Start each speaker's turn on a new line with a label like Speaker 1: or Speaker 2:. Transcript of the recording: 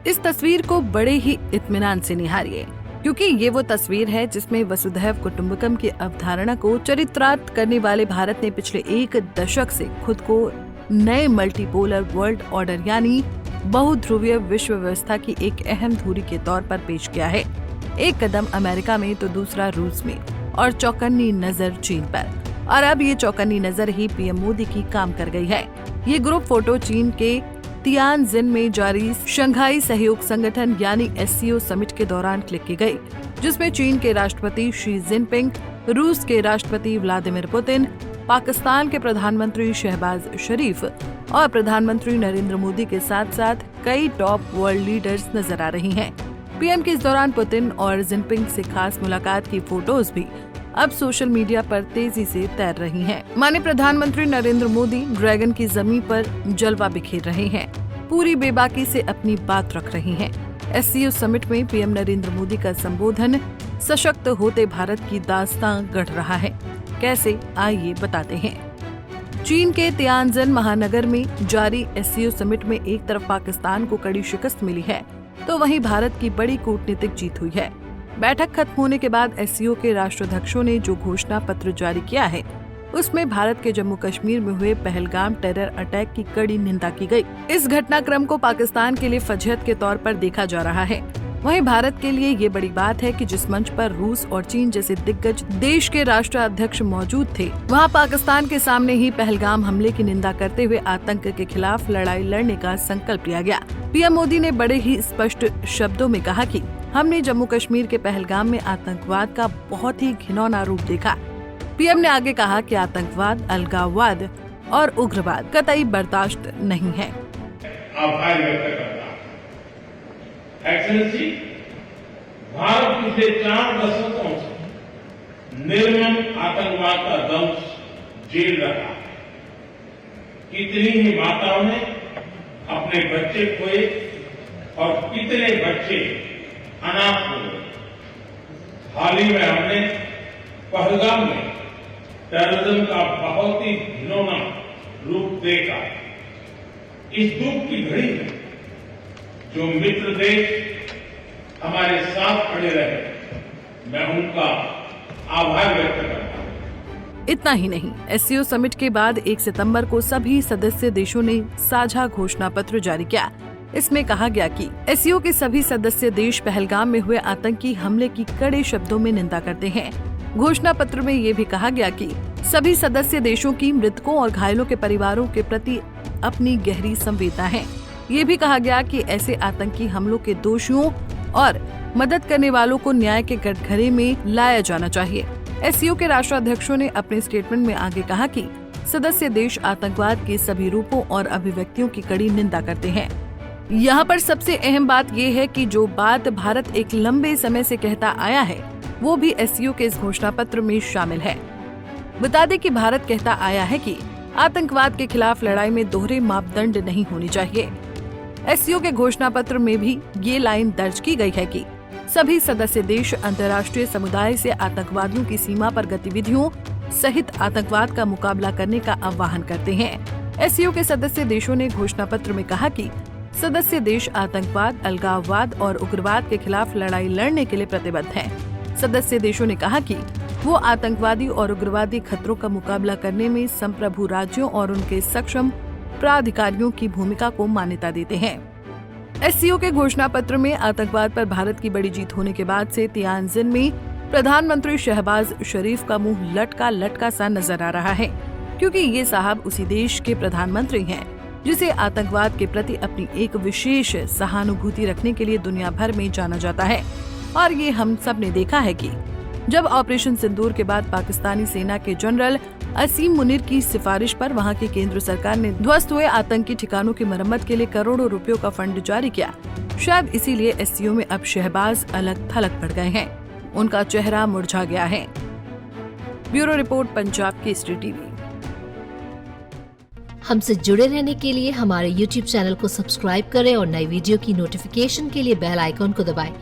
Speaker 1: इस तस्वीर को बड़े ही इत्मीनान से निहारिए, क्योंकि ये वो तस्वीर है जिसमें वसुधैव कुटुंबकम की अवधारणा को चरितार्थ करने वाले भारत ने पिछले एक दशक से खुद को नए मल्टीपोलर वर्ल्ड ऑर्डर यानी बहुध्रुवीय विश्व व्यवस्था की एक अहम धुरी के तौर पर पेश किया है। एक कदम अमेरिका में तो दूसरा रूस में और चौकन्नी नजर चीन पर। और अब ये चौकन्नी नजर ही पीएम मोदी की काम कर गई है। ये ग्रुप फोटो चीन के तियानजिन में जारी शंघाई सहयोग संगठन यानी SCO समिट के दौरान क्लिक की गई, जिसमें चीन के राष्ट्रपति शी जिनपिंग, रूस के राष्ट्रपति व्लादिमीर पुतिन, पाकिस्तान के प्रधानमंत्री शहबाज शरीफ और प्रधानमंत्री नरेंद्र मोदी के साथ साथ कई टॉप वर्ल्ड लीडर्स नजर आ रही हैं। पीएम के इस दौरान पुतिन और जिनपिंग से खास मुलाकात की फोटोज भी अब सोशल मीडिया पर तेजी से तैर रही हैं। माने प्रधानमंत्री नरेंद्र मोदी ड्रैगन की जमीन पर जलवा बिखेर रहे हैं, पूरी बेबाकी से अपनी बात रख रही हैं। SCO समिट में पीएम नरेंद्र मोदी का संबोधन सशक्त होते भारत की दास्तां गढ़ रहा है। कैसे, आइए बताते हैं। चीन के तियानजिन महानगर में जारी SCO समिट में एक तरफ पाकिस्तान को कड़ी शिकस्त मिली है, तो वहीं भारत की बड़ी कूटनीतिक जीत हुई है। बैठक खत्म होने के बाद SCO के राष्ट्राध्यक्षों ने जो घोषणा पत्र जारी किया है, उसमें भारत के जम्मू कश्मीर में हुए पहलगाम टेरर अटैक की कड़ी निंदा की गई। इस घटनाक्रम को पाकिस्तान के लिए फजीहत के तौर पर देखा जा रहा है। वहीं भारत के लिए ये बड़ी बात है कि जिस मंच पर रूस और चीन जैसे दिग्गज देश के राष्ट्राध्यक्ष मौजूद थे, वहां पाकिस्तान के सामने ही पहलगाम हमले की निंदा करते हुए आतंक के खिलाफ लड़ाई लड़ने का संकल्प लिया गया। पीएम मोदी ने बड़े ही स्पष्ट शब्दों में कहा कि हमने जम्मू कश्मीर के पहलगाम में आतंकवाद का बहुत ही घिनौना रूप देखा। पीएम ने आगे कहा कि आतंकवाद, अलगाववाद और उग्रवाद कतई बर्दाश्त नहीं है।
Speaker 2: आभार व्यक्त करता हूं। एक्सेलेंसी, भारत पिछले 4 दशकों से निर्मम आतंकवाद का दंश झेल रहा है। कितनी ही माताओं ने अपने बच्चे खोए और कितने बच्चे अनाथ हो गए। हाल ही में हमने पहलगाम में टेररिज्म का बहुत ही घिनौना रूप देखा। इस दुख की घड़ी में जो मित्र देश हमारे साथ खड़े रहे, मैं उनका आभार व्यक्त करता हूं।
Speaker 1: इतना ही नहीं, SCO समिट के बाद 1 सितंबर को सभी सदस्य देशों ने साझा घोषणा पत्र जारी किया। इसमें कहा गया कि SCO के सभी सदस्य देश पहलगाम में हुए आतंकी हमले की कड़े शब्दों में निंदा करते हैं। घोषणा पत्र में ये भी कहा गया कि सभी सदस्य देशों की मृतकों और घायलों के परिवारों के प्रति अपनी गहरी संवेदना है। ये भी कहा गया कि ऐसे आतंकी हमलों के दोषियों और मदद करने वालों को न्याय के कटघरे में लाया जाना चाहिए। SCO के राष्ट्राध्यक्षों ने अपने स्टेटमेंट में आगे कहा कि सदस्य देश आतंकवाद के सभी रूपों और अभिव्यक्तियों की कड़ी निंदा करते हैं। यहाँ पर सबसे अहम बात ये है कि जो बात भारत एक लंबे समय से कहता आया है, वो भी SCO के इस घोषणा पत्र में शामिल है। बता दें कि भारत कहता आया है कि आतंकवाद के खिलाफ लड़ाई में दोहरे मापदंड नहीं होने चाहिए। SCO के घोषणा पत्र में भी ये लाइन दर्ज की गई है कि सभी सदस्य देश अंतर्राष्ट्रीय समुदाय से आतंकवादियों की सीमा पर गतिविधियों सहित आतंकवाद का मुकाबला करने का आह्वान करते हैं। SCO के सदस्य देशों ने घोषणा पत्र में कहा कि सदस्य देश आतंकवाद, अलगाववाद और उग्रवाद के खिलाफ लड़ाई लड़ने के लिए प्रतिबद्ध हैं। सदस्य देशों ने कहा कि वो आतंकवादी और उग्रवादी खतरों का मुकाबला करने में संप्रभु राज्यों और उनके सक्षम प्राधिकारियों की भूमिका को मान्यता देते हैं। SCO के घोषणा पत्र में आतंकवाद पर भारत की बड़ी जीत होने के बाद से तियानजिन में प्रधानमंत्री शहबाज शरीफ का मुंह लटका लटका सा नजर आ रहा है, क्योंकि ये साहब उसी देश के प्रधानमंत्री हैं जिसे आतंकवाद के प्रति अपनी एक विशेष सहानुभूति रखने के लिए दुनिया भर में जाना जाता है। और ये हम सब ने देखा है कि जब ऑपरेशन सिंदूर के बाद पाकिस्तानी सेना के जनरल असीम मुनीर की सिफारिश पर वहां की केंद्र सरकार ने ध्वस्त हुए आतंकी ठिकानों की मरम्मत के लिए करोड़ों रुपयों का फंड जारी किया, शायद इसीलिए SCO में अब शहबाज अलग थलग पड़ गए हैं, उनका चेहरा मुरझा गया है। Bureau report, Punjab Kesari TV.
Speaker 3: हमसे जुड़े रहने के लिए हमारे YouTube चैनल को सब्सक्राइब करें और नई वीडियो की नोटिफिकेशन के लिए बेल आइकॉन को दबाएं।